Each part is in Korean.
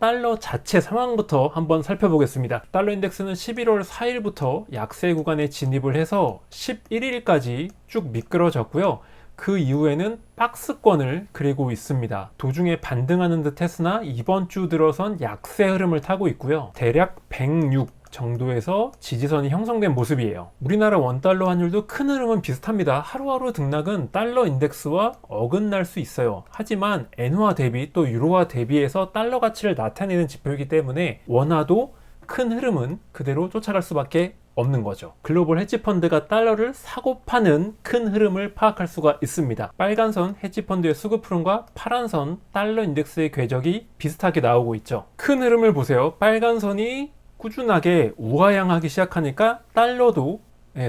달러 자체 상황부터 한번 살펴보겠습니다. 달러 인덱스는 11월 4일부터 약세 구간에 진입을 해서 11일까지 쭉 미끄러졌고요. 그 이후에는 박스권을 그리고 있습니다. 도중에 반등하는 듯 했으나 이번 주 들어선 약세 흐름을 타고 있고요. 대략 106 정도에서 지지선이 형성된 모습이에요. 우리나라 원달러 환율도 큰 흐름은 비슷합니다. 하루하루 등락은 달러 인덱스와 어긋날 수 있어요. 하지만 엔화 대비 또 유로화 대비해서 달러 가치를 나타내는 지표이기 때문에 원화도 큰 흐름은 그대로 쫓아갈 수밖에 없는 거죠. 글로벌 헤지펀드가 달러를 사고 파는 큰 흐름을 파악할 수가 있습니다. 빨간 선 헤지펀드의 수급 흐름과 파란 선 달러 인덱스의 궤적이 비슷하게 나오고 있죠. 큰 흐름을 보세요. 빨간 선이 꾸준하게 우하향하기 시작하니까 달러도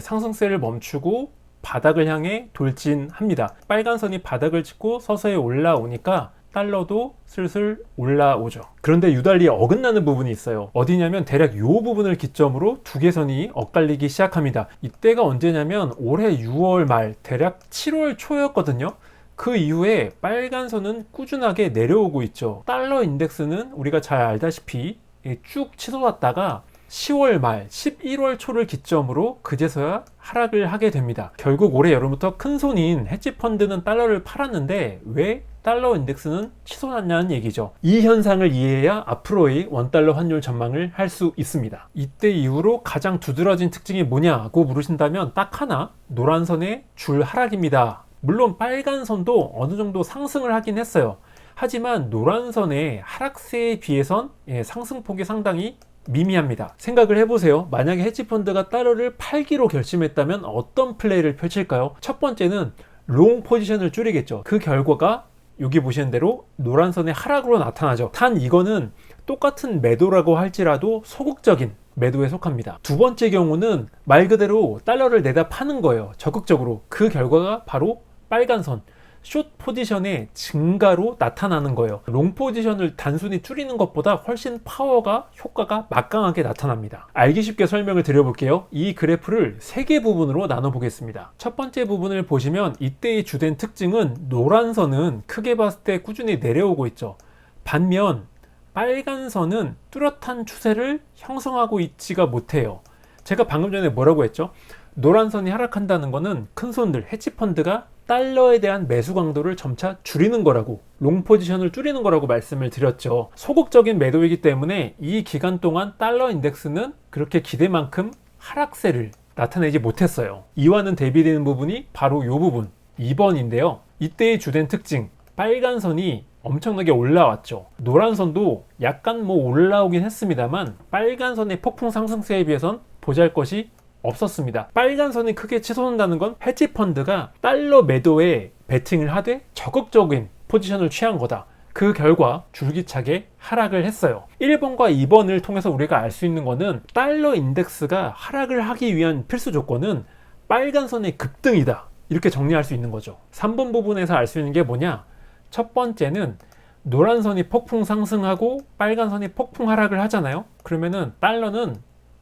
상승세를 멈추고 바닥을 향해 돌진합니다. 빨간 선이 바닥을 찍고 서서히 올라오니까 달러도 슬슬 올라오죠. 그런데 유달리 어긋나는 부분이 있어요. 어디냐면 대략 이 부분을 기점으로 두 개선이 엇갈리기 시작합니다. 이때가 언제냐면 올해 6월 말 대략 7월 초였거든요. 그 이후에 빨간 선은 꾸준하게 내려오고 있죠. 달러 인덱스는 우리가 잘 알다시피 쭉 치솟았다가 10월 말, 11월 초를 기점으로 그제서야 하락을 하게 됩니다. 결국 올해 여름부터 큰손인 헤지펀드는 달러를 팔았는데 왜 달러 인덱스는 치솟았냐는 얘기죠. 이 현상을 이해해야 앞으로의 원달러 환율 전망을 할 수 있습니다. 이때 이후로 가장 두드러진 특징이 뭐냐고 물으신다면 딱 하나, 노란선의 줄 하락입니다. 물론 빨간 선도 어느 정도 상승을 하긴 했어요. 하지만 노란선의 하락세에 비해선 상승폭이 상당히 미미합니다. 생각을 해보세요. 만약에 헤지펀드가 달러를 팔기로 결심했다면 어떤 플레이를 펼칠까요? 첫 번째는 롱 포지션을 줄이겠죠. 그 결과가 여기 보시는 대로 노란선의 하락으로 나타나죠. 단 이거는 똑같은 매도라고 할지라도 소극적인 매도에 속합니다. 두 번째 경우는 말 그대로 달러를 내다 파는 거예요. 적극적으로. 그 결과가 바로 빨간 선, 숏 포지션의 증가로 나타나는 거예요. 롱 포지션을 단순히 줄이는 것보다 훨씬 파워가, 효과가 막강하게 나타납니다. 알기 쉽게 설명을 드려볼게요. 이 그래프를 세 개 부분으로 나눠 보겠습니다. 첫 번째 부분을 보시면 이때의 주된 특징은 노란 선은 크게 봤을 때 꾸준히 내려오고 있죠. 반면 빨간 선은 뚜렷한 추세를 형성하고 있지가 못해요. 제가 방금 전에 뭐라고 했죠? 노란 선이 하락한다는 거는 큰 손들, 헤지펀드가 달러에 대한 매수 강도를 점차 줄이는 거라고, 롱 포지션을 줄이는 거라고 말씀을 드렸죠. 소극적인 매도이기 때문에 이 기간 동안 달러 인덱스는 그렇게 기대만큼 하락세를 나타내지 못했어요. 이와는 대비되는 부분이 바로 이 부분 2번인데요. 이때의 주된 특징, 빨간 선이 엄청나게 올라왔죠. 노란 선도 약간 올라오긴 했습니다만 빨간 선의 폭풍 상승세에 비해선 보잘것이 없었습니다. 빨간 선이 크게 치솟는다는 건 헤지펀드가 달러 매도에 베팅을 하되 적극적인 포지션을 취한 거다. 그 결과 줄기차게 하락을 했어요. 1번과 2번을 통해서 우리가 알 수 있는 거는 달러 인덱스가 하락을 하기 위한 필수 조건은 빨간 선의 급등이다. 이렇게 정리할 수 있는 거죠. 3번 부분에서 알 수 있는 게 뭐냐? 첫 번째는 노란 선이 폭풍 상승하고 빨간 선이 폭풍 하락을 하잖아요. 그러면은 달러는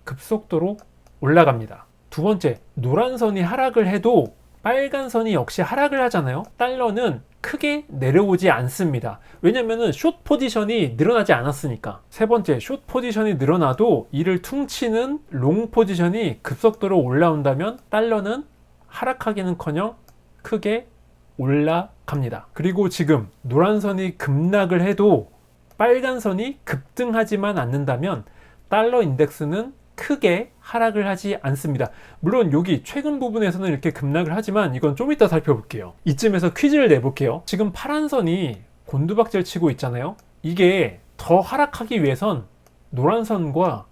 급속도로 올라갑니다. 두 번째, 노란 선이 하락을 해도 빨간 선이 역시 하락을 하잖아요. 달러는 크게 내려오지 않습니다. 왜냐면은 숏 포지션이 늘어나지 않았으니까. 세 번째, 숏 포지션이 늘어나도 이를 퉁치는 롱 포지션이 급속도로 올라온다면 달러는 하락하기는커녕 크게 올라갑니다. 그리고 지금 노란 선이 급락을 해도 빨간 선이 급등하지만 않는다면 달러 인덱스는 크게 하락을 하지 않습니다. 물론 여기 최근 부분에서는 이렇게 급락을 하지만 이건 좀 이따 살펴볼게요. 이쯤에서 퀴즈를 내볼게요. 지금 파란 선이 곤두박질 치고 있잖아요. 이게 더 하락하기 위해선 노란 선과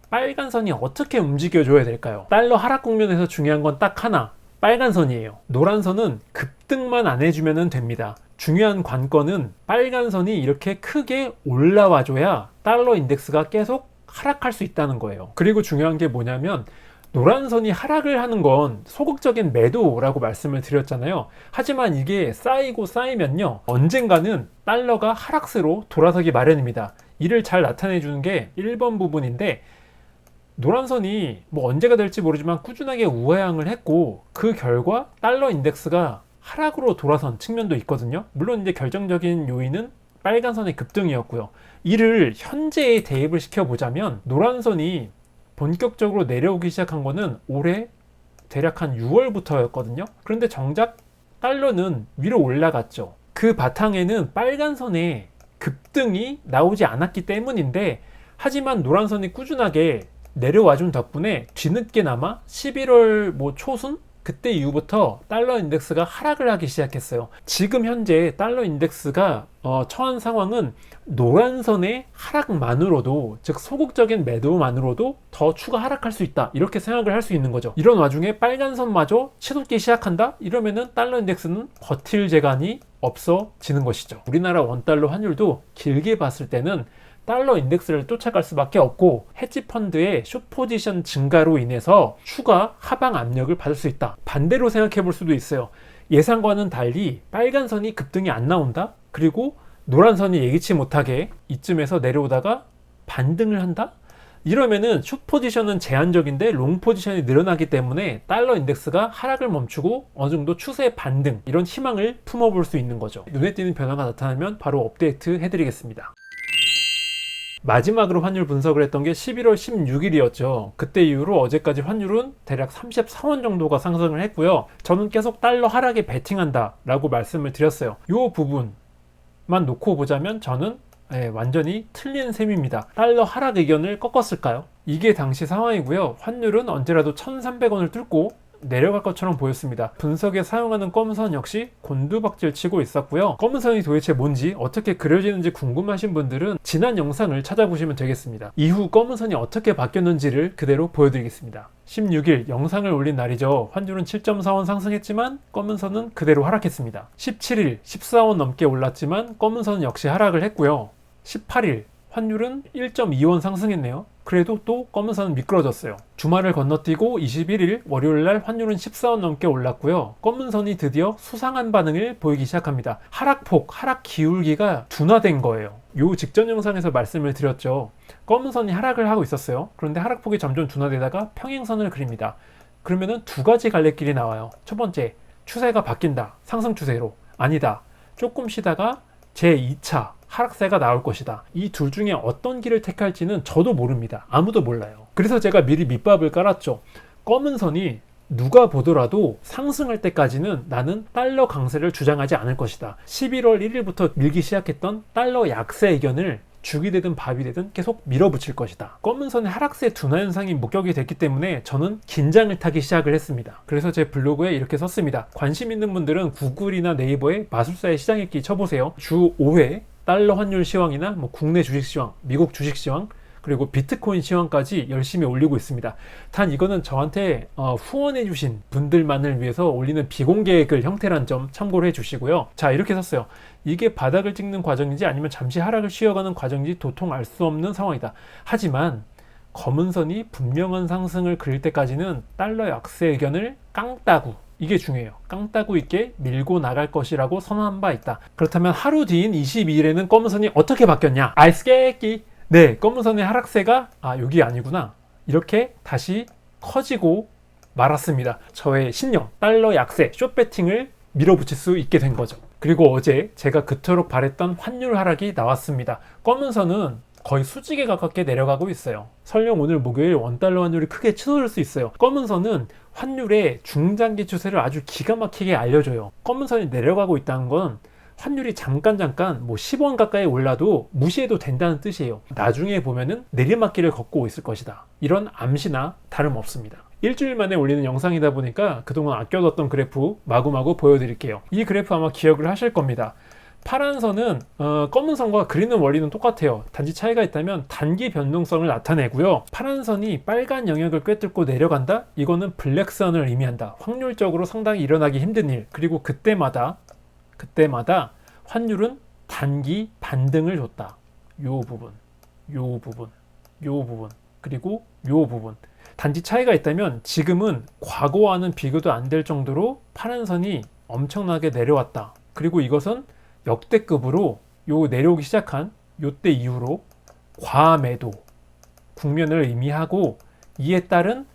빨간 선이 어떻게 움직여줘야 될까요? 달러 하락 국면에서 중요한 건 딱 하나, 빨간 선이에요. 노란 선은 급등만 안 해주면 됩니다. 중요한 관건은 빨간 선이 이렇게 크게 올라와줘야 달러 인덱스가 계속 하락할 수 있다는 거예요. 그리고 중요한 게 뭐냐면 노란 선이 하락을 하는 건 소극적인 매도라고 말씀을 드렸잖아요. 하지만 이게 쌓이고 쌓이면요, 언젠가는 달러가 하락세로 돌아서기 마련입니다. 이를 잘 나타내 주는 게 1번 부분인데, 노란 선이 언제가 될지 모르지만 꾸준하게 우하향을 했고 그 결과 달러 인덱스가 하락으로 돌아선 측면도 있거든요. 물론 이제 결정적인 요인은 빨간 선의 급등이었고요. 이를 현재에 대입을 시켜보자면 노란 선이 본격적으로 내려오기 시작한 거는 올해 대략 한 6월부터였거든요. 그런데 정작 달러는 위로 올라갔죠. 그 바탕에는 빨간 선의 급등이 나오지 않았기 때문인데, 하지만 노란 선이 꾸준하게 내려와준 덕분에 뒤늦게나마 11월 초순? 그때 이후부터 달러 인덱스가 하락을 하기 시작했어요. 지금 현재 달러 인덱스가 처한 상황은 노란선의 하락만으로도, 즉 소극적인 매도만으로도 더 추가 하락할 수 있다, 이렇게 생각을 할 수 있는 거죠. 이런 와중에 빨간선마저 치솟기 시작한다? 이러면은 달러 인덱스는 버틸 재간이 없어지는 것이죠. 우리나라 원달러 환율도 길게 봤을 때는 달러 인덱스를 쫓아갈 수밖에 없고, 헤지 펀드의 숏 포지션 증가로 인해서 추가 하방 압력을 받을 수 있다. 반대로 생각해 볼 수도 있어요. 예상과는 달리 빨간 선이 급등이 안 나온다? 그리고 노란 선이 예기치 못하게 이쯤에서 내려오다가 반등을 한다? 이러면은 숏 포지션은 제한적인데 롱 포지션이 늘어나기 때문에 달러 인덱스가 하락을 멈추고 어느 정도 추세 반등, 이런 희망을 품어볼 수 있는 거죠. 눈에 띄는 변화가 나타나면 바로 업데이트 해드리겠습니다. 마지막으로 환율 분석을 했던 게 11월 16일이었죠. 그때 이후로 어제까지 환율은 대략 34원 정도가 상승을 했고요. 저는 계속 달러 하락에 베팅한다 라고 말씀을 드렸어요. 이 부분만 놓고 보자면 저는 완전히 틀린 셈입니다. 달러 하락 의견을 꺾었을까요? 이게 당시 상황이고요. 환율은 언제라도 1,300원을 뚫고 내려갈 것처럼 보였습니다. 분석에 사용하는 검은선 역시 곤두박질 치고 있었고요. 검은선이 도대체 뭔지, 어떻게 그려지는지 궁금하신 분들은 지난 영상을 찾아보시면 되겠습니다. 이후 검은선이 어떻게 바뀌었는지를 그대로 보여드리겠습니다. 16일 영상을 올린 날이죠. 환율은 7.4원 상승했지만 검은선은 그대로 하락했습니다. 17일 14원 넘게 올랐지만 검은선은 역시 하락을 했고요. 18일 환율은 1.2원 상승했네요. 그래도 또 검은선은 미끄러졌어요. 주말을 건너뛰고 21일 월요일날 환율은 14원 넘게 올랐고요. 검은선이 드디어 수상한 반응을 보이기 시작합니다. 하락폭, 하락 기울기가 둔화된 거예요. 요 직전 영상에서 말씀을 드렸죠. 검은선이 하락을 하고 있었어요. 그런데 하락폭이 점점 둔화되다가 평행선을 그립니다. 그러면은 두 가지 갈래길이 나와요. 첫 번째, 추세가 바뀐다. 상승 추세로. 아니다. 조금 쉬다가 제2차 하락세가 나올 것이다. 이 둘 중에 어떤 길을 택할지는 저도 모릅니다. 아무도 몰라요. 그래서 제가 미리 밑밥을 깔았죠. 검은 선이 누가 보더라도 상승할 때까지는 나는 달러 강세를 주장하지 않을 것이다. 11월 1일부터 밀기 시작했던 달러 약세 의견을 죽이 되든 밥이 되든 계속 밀어붙일 것이다. 검은선의 하락세 둔화 현상이 목격이 됐기 때문에 저는 긴장을 타기 시작을 했습니다. 그래서 제 블로그에 이렇게 썼습니다. 관심 있는 분들은 구글이나 네이버에 마술사의 시장읽기 쳐보세요. 주 5회 달러 환율 시황이나 국내 주식 시황, 미국 주식 시황, 그리고 비트코인 시황까지 열심히 올리고 있습니다. 단 이거는 저한테 후원해 주신 분들만을 위해서 올리는 비공개 글 형태란 점 참고를 해 주시고요. 자, 이렇게 썼어요. 이게 바닥을 찍는 과정인지 아니면 잠시 하락을 쉬어가는 과정인지 도통 알 수 없는 상황이다. 하지만 검은선이 분명한 상승을 그릴 때까지는 달러 약세 의견을 깡따구, 이게 중요해요. 깡따구 있게 밀고 나갈 것이라고 선언한 바 있다. 그렇다면 하루 뒤인 22일에는 검은선이 어떻게 바뀌었냐? 알스케끼. 네, 검은선의 하락세가 여기 아니구나. 이렇게 다시 커지고 말았습니다. 저의 신념, 달러 약세, 숏배팅을 밀어붙일 수 있게 된 거죠. 그리고 어제 제가 그토록 바랬던 환율 하락이 나왔습니다. 검은선은 거의 수직에 가깝게 내려가고 있어요. 설령 오늘 목요일 원달러 환율이 크게 치솟을 수 있어요. 검은선은 환율의 중장기 추세를 아주 기가 막히게 알려줘요. 검은선이 내려가고 있다는 건 환율이 잠깐 10원 가까이 올라도 무시해도 된다는 뜻이에요. 나중에 보면은 내리막길을 걷고 있을 것이다. 이런 암시나 다름없습니다. 일주일 만에 올리는 영상이다 보니까 그동안 아껴뒀던 그래프 마구마구 보여드릴게요. 이 그래프 아마 기억을 하실 겁니다. 파란 선은 검은 선과 그리는 원리는 똑같아요. 단지 차이가 있다면 단기 변동성을 나타내고요. 파란 선이 빨간 영역을 꿰뚫고 내려간다? 이거는 블랙선을 의미한다. 확률적으로 상당히 일어나기 힘든 일. 그리고 그때마다 환율은 단기 반등을 줬다. 요 부분, 그리고 요 부분. 단지 차이가 있다면 지금은 과거와는 비교도 안 될 정도로 파란 선이 엄청나게 내려왔다. 그리고 이것은 역대급으로 요 내려오기 시작한 요때 이후로 과매도 국면을 의미하고, 이에 따른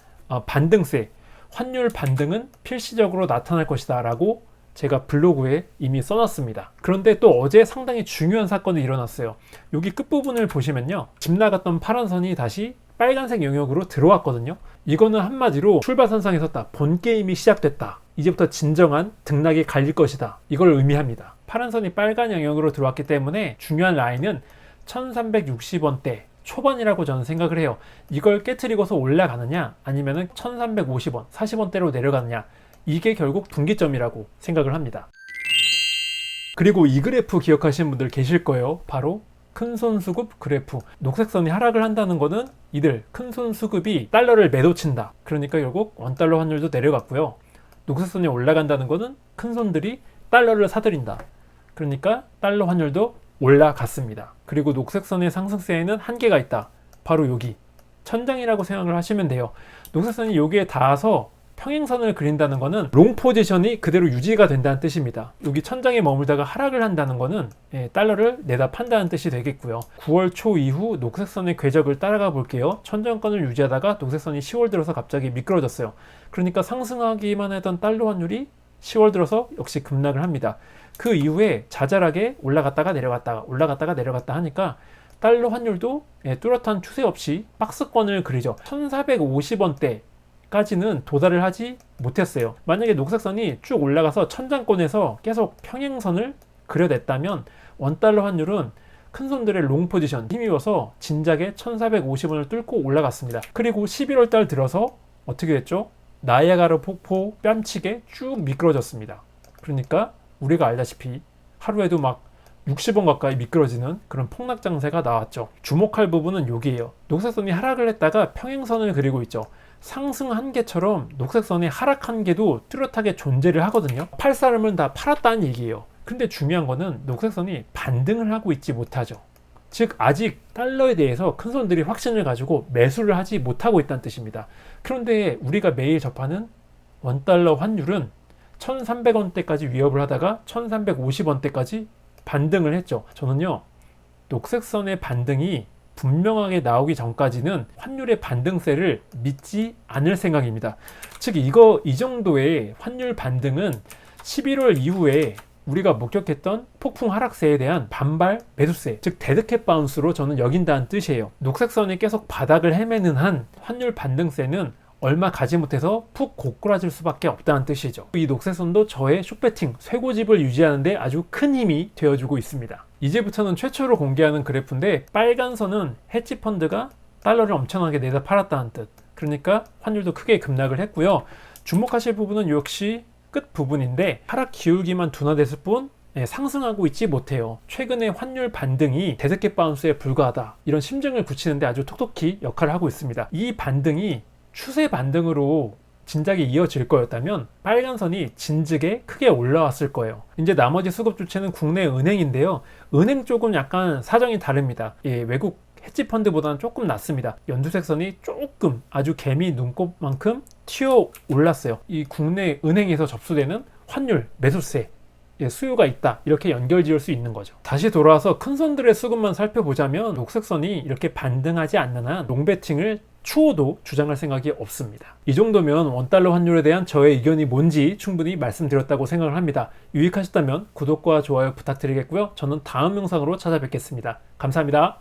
반등세, 환율 반등은 필시적으로 나타날 것이다 라고 제가 블로그에 이미 써놨습니다. 그런데 또 어제 상당히 중요한 사건이 일어났어요. 여기 끝부분을 보시면요, 집 나갔던 파란 선이 다시 빨간색 영역으로 들어왔거든요. 이거는 한마디로 출발선상에 섰다, 본 게임이 시작됐다, 이제부터 진정한 등락이 갈릴 것이다, 이걸 의미합니다. 파란 선이 빨간 영역으로 들어왔기 때문에 중요한 라인은 1360원대 초반이라고 저는 생각을 해요. 이걸 깨트리고서 올라가느냐 아니면은 1350원, 40원대로 내려가느냐, 이게 결국 분기점이라고 생각을 합니다. 그리고 이 그래프 기억하시는 분들 계실 거예요. 바로 큰손 수급 그래프. 녹색선이 하락을 한다는 거는 이들 큰손 수급이 달러를 매도친다. 그러니까 결국 원달러 환율도 내려갔고요. 녹색선이 올라간다는 거는 큰손들이 달러를 사들인다. 그러니까 달러 환율도 올라갔습니다. 그리고 녹색선의 상승세에는 한계가 있다. 바로 여기 천장이라고 생각을 하시면 돼요. 녹색선이 여기에 닿아서 평행선을 그린다는 것은 롱 포지션이 그대로 유지가 된다는 뜻입니다. 여기 천장에 머물다가 하락을 한다는 것은 달러를 내다 판다는 뜻이 되겠고요. 9월 초 이후 녹색선의 궤적을 따라가 볼게요. 천장권을 유지하다가 녹색선이 10월 들어서 갑자기 미끄러졌어요. 그러니까 상승하기만 했던 달러 환율이 10월 들어서 역시 급락을 합니다. 그 이후에 자잘하게 올라갔다가 내려갔다 하니까 달러 환율도 뚜렷한 추세 없이 박스권을 그리죠. 1450원대 까지는 도달을 하지 못했어요. 만약에 녹색선이 쭉 올라가서 천장권에서 계속 평행선을 그려냈다면 원달러 환율은 큰손들의 롱 포지션 힘입어서 진작에 1450원을 뚫고 올라갔습니다. 그리고 11월 달 들어서 어떻게 됐죠? 나이아가라 폭포 뺨치게 쭉 미끄러졌습니다. 그러니까 우리가 알다시피 하루에도 막 60원 가까이 미끄러지는 그런 폭락 장세가 나왔죠. 주목할 부분은 여기에요. 녹색선이 하락을 했다가 평행선을 그리고 있죠. 상승 한계처럼 녹색선의 하락 한계도 뚜렷하게 존재를 하거든요. 팔 사람은 다 팔았다는 얘기예요. 근데 중요한 거는 녹색선이 반등을 하고 있지 못하죠. 즉 아직 달러에 대해서 큰 손들이 확신을 가지고 매수를 하지 못하고 있다는 뜻입니다. 그런데 우리가 매일 접하는 원달러 환율은 1300원대까지 위협을 하다가 1350원대까지 반등을 했죠. 저는요, 녹색선의 반등이 분명하게 나오기 전까지는 환율의 반등세를 믿지 않을 생각입니다. 즉 이 정도의 환율 반등은 11월 이후에 우리가 목격했던 폭풍 하락세에 대한 반발 매수세, 즉 데드캣 바운스로 저는 여긴다는 뜻이에요. 녹색선이 계속 바닥을 헤매는 한 환율 반등세는 얼마 가지 못해서 푹 고꾸라질 수밖에 없다는 뜻이죠. 이 녹색선도 저의 숏배팅, 쇠고집을 유지하는데 아주 큰 힘이 되어주고 있습니다. 이제부터는 최초로 공개하는 그래프인데 빨간 선은 헤지펀드가 달러를 엄청나게 내다 팔았다는 뜻. 그러니까 환율도 크게 급락을 했고요. 주목하실 부분은 역시 끝 부분인데 하락 기울기만 둔화됐을 뿐 상승하고 있지 못해요. 최근에 환율 반등이 데드캣 바운스에 불과하다, 이런 심증을 붙이는데 아주 톡톡히 역할을 하고 있습니다. 이 반등이 추세 반등으로 진작에 이어질 거였다면 빨간 선이 진즉에 크게 올라왔을 거예요. 이제 나머지 수급 주체는 국내 은행인데요. 은행 쪽은 약간 사정이 다릅니다. 외국 헤지펀드보다는 조금 낮습니다. 연두색 선이 조금 아주 개미 눈곱만큼 튀어 올랐어요. 이 국내 은행에서 접수되는 환율 매수세 수요가 있다, 이렇게 연결 지을 수 있는 거죠. 다시 돌아와서 큰 선들의 수급만 살펴보자면 녹색선이 이렇게 반등하지 않는 한 롱배팅을 추호도 주장할 생각이 없습니다. 이 정도면 원달러 환율에 대한 저의 의견이 뭔지 충분히 말씀드렸다고 생각을 합니다. 유익하셨다면 구독과 좋아요 부탁드리겠고요. 저는 다음 영상으로 찾아뵙겠습니다. 감사합니다.